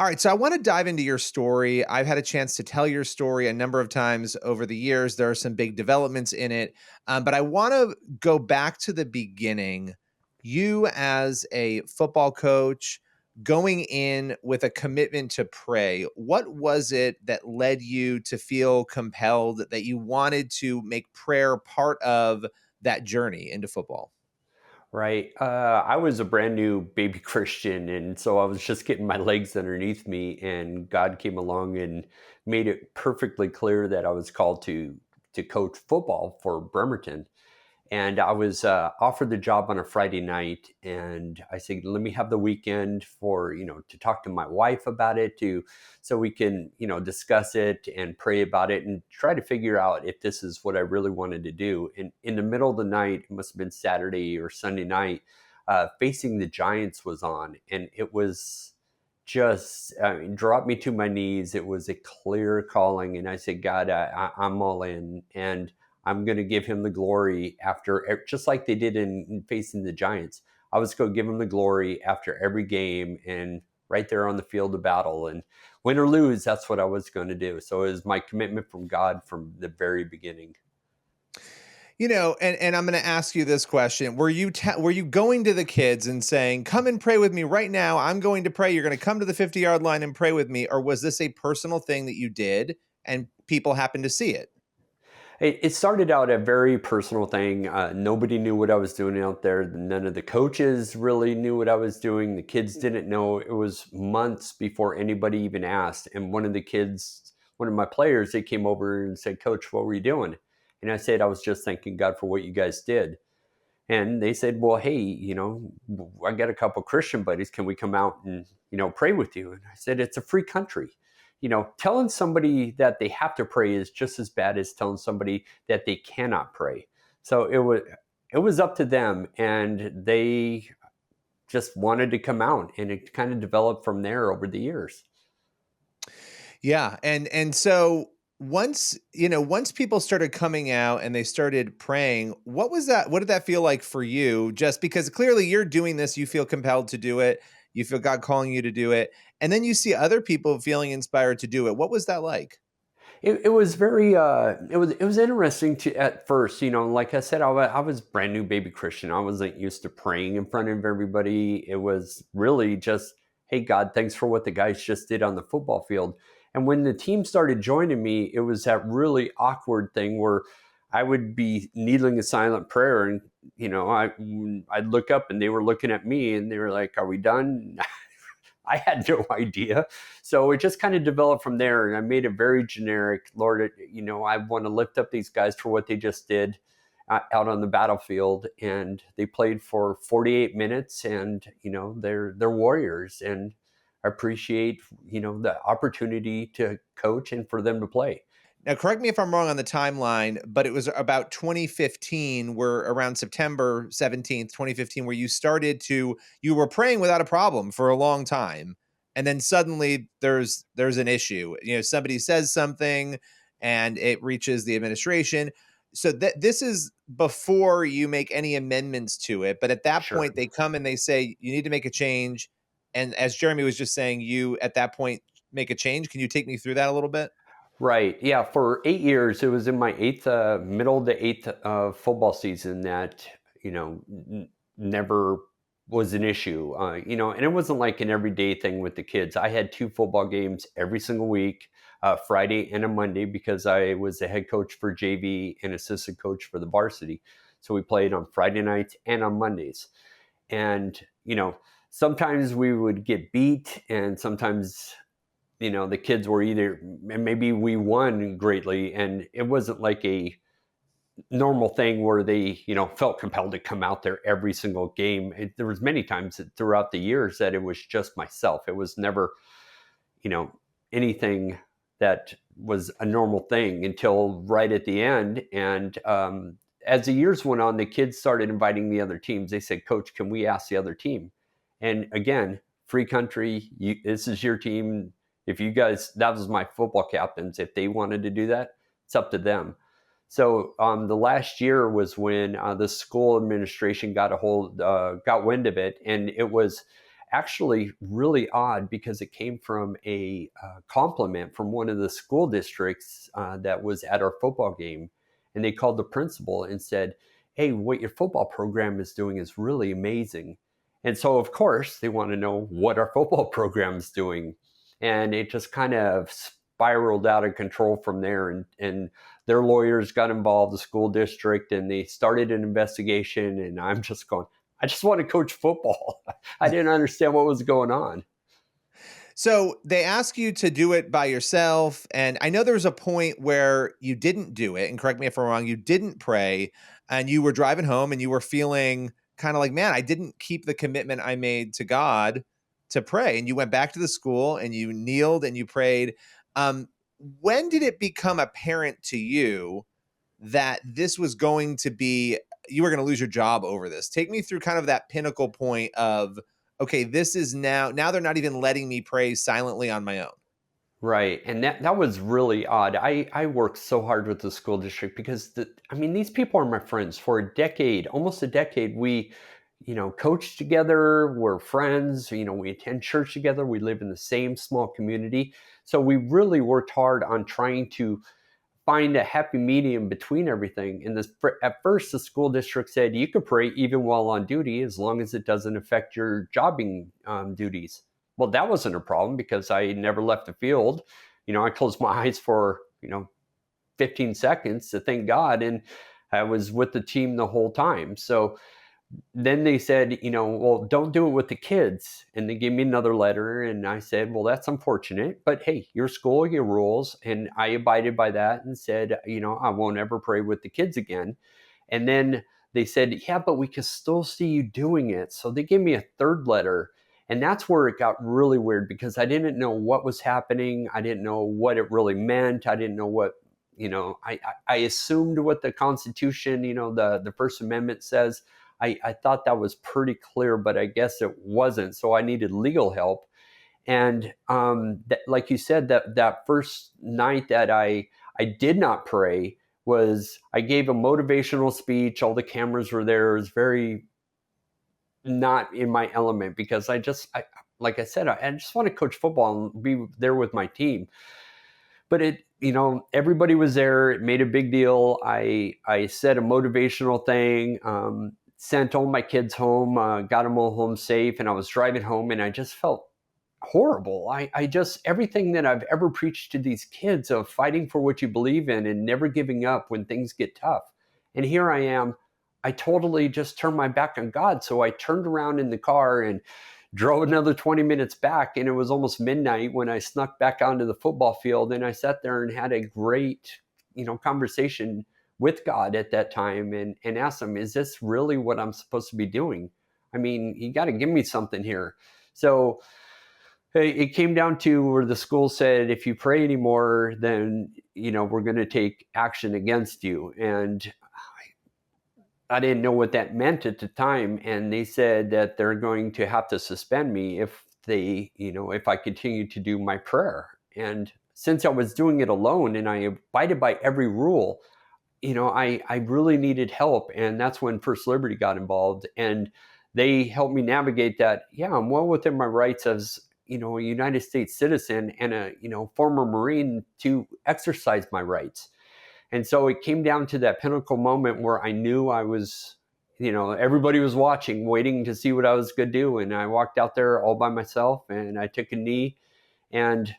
All right, so I want to dive into your story. I've had a chance to tell your story a number of times over the years. There are some big developments in it, but I want to go back to the beginning. You, as a football coach, going in with a commitment to pray, what was it that led you to feel compelled that you wanted to make prayer part of that journey into football? Right. I was a brand new baby Christian. And so I was just getting my legs underneath me. And God came along and made it perfectly clear that I was called to coach football for Bremerton. And I was offered the job on a Friday night, and I said, "Let me have the weekend for to talk to my wife about it, to so we can discuss it and pray about it and try to figure out if this is what I really wanted to do." And in the middle of the night, it must have been Saturday or Sunday night, Facing the Giants was on, and it was just dropped me to my knees. It was a clear calling, and I said, "God, I'm all in." And I'm going to give him the glory after, just like they did in facing the Giants. I was going to give him the glory after every game and right there on the field of battle. And win or lose, that's what I was going to do. So it was my commitment from God from the very beginning. And I'm going to ask you this question: were you going to the kids and saying, "Come and pray with me right now. I'm going to pray. You're going to come to the 50-yard line and pray with me," or was this a personal thing that you did and people happened to see it? It started out a very personal thing. Nobody knew what I was doing out there. None of the coaches really knew what I was doing. The kids didn't know. It was months before anybody even asked. And one of my players, they came over and said, "Coach, what were you doing?" And I said, "I was just thanking God for what you guys did." And they said, "Well, hey, I got a couple Christian buddies. Can we come out and, pray with you?" And I said, "It's a free country. Telling somebody that they have to pray is just as bad as telling somebody that they cannot pray." So it was up to them, and they just wanted to come out, and it kind of developed from there over the years. Yeah, and so once people started coming out and they started praying, what did that feel like for you? Just because clearly you're doing this, you feel compelled to do it, you feel God calling you to do it, and then you see other people feeling inspired to do it. What was that like? It was very it was interesting to at first, like I said, I was brand new baby Christian. I wasn't used to praying in front of everybody. It was really just, "Hey God, thanks for what the guys just did on the football field." And when the team started joining me, it was that really awkward thing where I would be needling a silent prayer, and I'd look up and they were looking at me and they were like, "Are we done?" I had no idea. So it just kind of developed from there. And I made it very generic. Lord, I want to lift up these guys for what they just did out on the battlefield. And they played for 48 minutes, and, they're warriors. And I appreciate, the opportunity to coach and for them to play. Now, correct me if I'm wrong on the timeline, but it was about 2015, where around September 17th, 2015, where you were praying without a problem for a long time. And then suddenly there's an issue. Somebody says something and it reaches the administration. So this is before you make any amendments to it. But at that Sure. point, they come and they say, you need to make a change. And as Jeremy was just saying, you at that point make a change. Can you take me through that a little bit? Right. Yeah. For 8 years, it was in my middle to eighth football season that, never was an issue. And it wasn't like an everyday thing with the kids. I had two football games every single week, Friday and a Monday, because I was the head coach for JV and assistant coach for the varsity. So we played on Friday nights and on Mondays. And, sometimes we would get beat, and sometimes the kids were either, maybe we won greatly, and it wasn't like a normal thing where they felt compelled to come out there every single game. There was many times throughout the years that it was just myself. It was never you know anything that was a normal thing until right at the end. And as the years went on, the kids started inviting the other teams. They said, "Coach, can we ask the other team?" And again, free country, this is your team. If you guys, that was my football captains, if they wanted to do that, it's up to them. So the last year was when the school administration got wind of it, and it was actually really odd because it came from a compliment from one of the school districts that was at our football game. And they called the principal and said, "Hey, what your football program is doing is really amazing." And so, of course, they want to know what our football program is doing. And it just kind of spiraled out of control from there. And their lawyers got involved, the school district, and they started an investigation. And I'm just going, I just want to coach football. I didn't understand what was going on. So they ask you to do it by yourself. And I know there was a point where you didn't do it. And correct me if I'm wrong, you didn't pray and you were driving home and you were feeling kind of like, man, I didn't keep the commitment I made to God to pray. And you went back to the school and you kneeled and you prayed. Um, when did it become apparent to you that this was going to be, you were going to lose your job over this? Take me through kind of that pinnacle point of, okay, this is now they're not even letting me pray silently on my own. Right. And that was really odd. I worked so hard with the school district because I mean, these people are my friends for a decade, almost a decade. We, coach together, we're friends, we attend church together, we live in the same small community. So we really worked hard on trying to find a happy medium between everything. And at first, the school district said you could pray even while on duty as long as it doesn't affect your jobbing duties. Well, that wasn't a problem because I never left the field. I closed my eyes for 15 seconds to thank God, and I was with the team the whole time. So then they said, well, don't do it with the kids. And they gave me another letter. And I said, well, that's unfortunate. But hey, your school, your rules. And I abided by that and said, I won't ever pray with the kids again. And then they said, yeah, but we can still see you doing it. So they gave me a third letter. And that's where it got really weird because I didn't know what was happening. I didn't know what it really meant. I didn't know what, I assumed what the Constitution, the First Amendment says. I thought that was pretty clear, but I guess it wasn't. So I needed legal help. And like you said, that first night that I did not pray was I gave a motivational speech. All the cameras were there. It was very not in my element because like I said, I just want to coach football and be there with my team. But everybody was there. It made a big deal. I said a motivational thing. Sent all my kids home, got them all home safe, and I was driving home and I just felt horrible. I just, everything that I've ever preached to these kids of fighting for what you believe in and never giving up when things get tough. And here I am, I totally just turned my back on God. So I turned around in the car and drove another 20 minutes back, and it was almost midnight when I snuck back onto the football field, and I sat there and had a great, conversation with God at that time and asked him, is this really what I'm supposed to be doing? I mean, you got to give me something here. So it came down to where the school said, if you pray anymore, then, we're going to take action against you. And I didn't know what that meant at the time. And they said that they're going to have to suspend me if if I continue to do my prayer. And since I was doing it alone and I abided by every rule, I really needed help. And that's when First Liberty got involved. And they helped me navigate that. Yeah, I'm well within my rights as, a United States citizen and a, former Marine to exercise my rights. And so it came down to that pinnacle moment where I knew I was, everybody was watching, waiting to see what I was going to do. And I walked out there all by myself and I took a knee and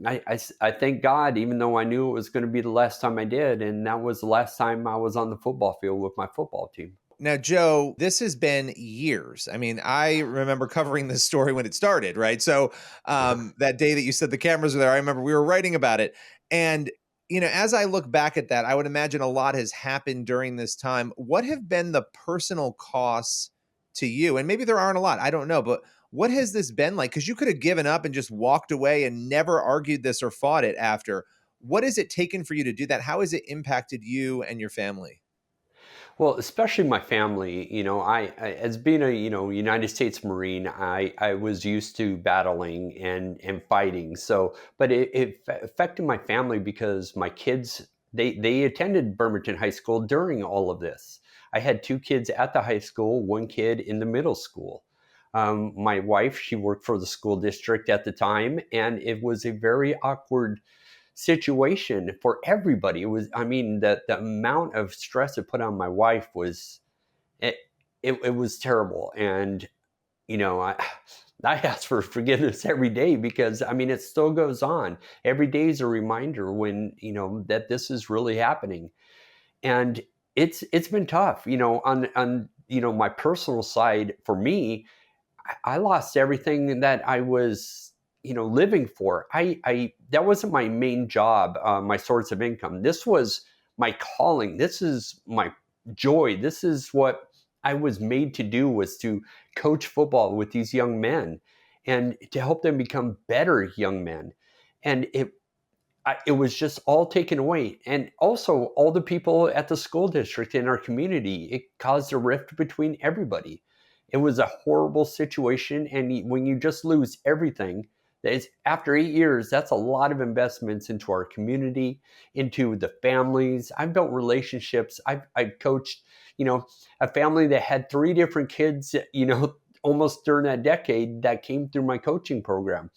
I thank God, even though I knew it was going to be the last time I did. And that was the last time I was on the football field with my football team. Now, Joe, this has been years. I mean, I remember covering this story when it started, right? So that day that you said the cameras were there, I remember we were writing about it. And, as I look back at that, I would imagine a lot has happened during this time. What have been the personal costs to you? And maybe there aren't a lot. I don't know. But what has this been like? Because you could have given up and just walked away and never argued this or fought it after. What has it taken for you to do that? How has it impacted you and your family? Well, especially my family, I as being a, United States Marine, I was used to battling and fighting. So, but it affected my family because my kids, they attended Bremerton High School during all of this. I had two kids at the high school, one kid in the middle school. My wife, she worked for the school district at the time, and it was a very awkward situation for everybody. It was, I mean, the amount of stress it put on my wife was, it, it was terrible. And, you know, I ask for forgiveness every day because, I mean, it still goes on. Every day is a reminder when, you know, that this is really happening. And it's been tough, you know, on, you know, my personal side for me. I lost everything that I was, you know, living for. I that wasn't my main job, my source of income. This was my calling. This is my joy. This is what I was made to do, was to coach football with these young men and to help them become better young men. And it was just all taken away. And also, all the people at the school district in our community, it caused a rift between everybody. It was a horrible situation. And when you just lose everything, after 8 years, that's a lot of investments into our community, into the families. I've built relationships. I've coached, you know, a family that had 3 different kids, you know, almost during that decade, that came through my coaching program.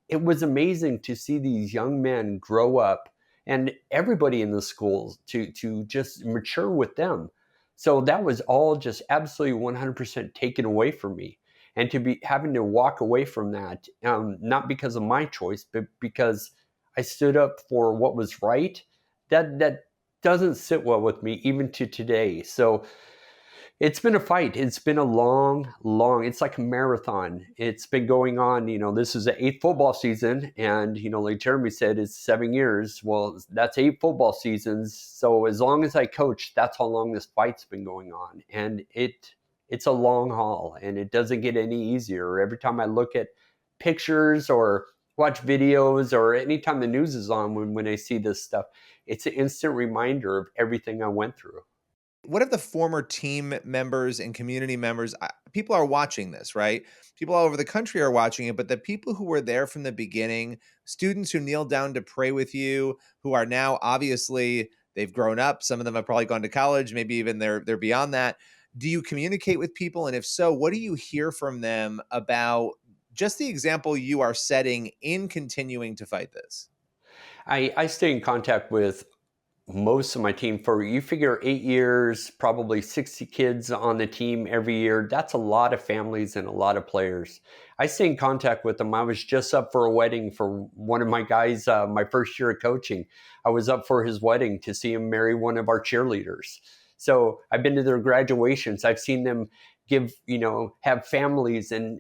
It was amazing to see these young men grow up, and everybody in the schools to just mature with them. So that was all just absolutely 100% taken away from me. And to be having to walk away from that, not because of my choice, but because I stood up for what was right, that doesn't sit well with me even to today. So it's been a fight. It's been a long, it's like a marathon. It's been going on, you know, this is the eighth football season. And, you know, like Jeremy said, it's 7 years. Well, that's 8 football seasons. So as long as I coach, that's how long this fight's been going on. And it's a long haul, and it doesn't get any easier. Every time I look at pictures or watch videos, or anytime the news is on, when I see this stuff, it's an instant reminder of everything I went through. What if the former team members and community members, people are watching this, right? People all over the country are watching it, but the people who were there from the beginning, students who kneeled down to pray with you, who are now obviously they've grown up, some of them have probably gone to college, maybe even they're beyond that. Do you communicate with people, and if so, what do you hear from them about just the example you are setting in continuing to fight this? I stay in contact with most of my team. For, you figure, 8 years, probably 60 kids on the team every year. That's a lot of families and a lot of players. I stay in contact with them. I was just up for a wedding for one of my guys, my first year of coaching. I was up for his wedding to see him marry one of our cheerleaders. So I've been to their graduations. I've seen them give, you know, have families and,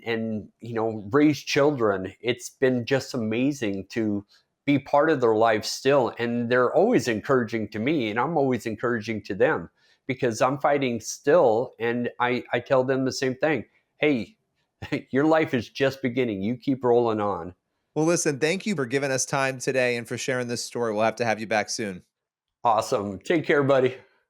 you know, raise children. It's been just amazing to be part of their life still. And they're always encouraging to me, and I'm always encouraging to them, because I'm fighting still. And I tell them the same thing. Hey, your life is just beginning. You keep rolling on. Well, listen, thank you for giving us time today and for sharing this story. We'll have to have you back soon. Awesome. Take care, buddy.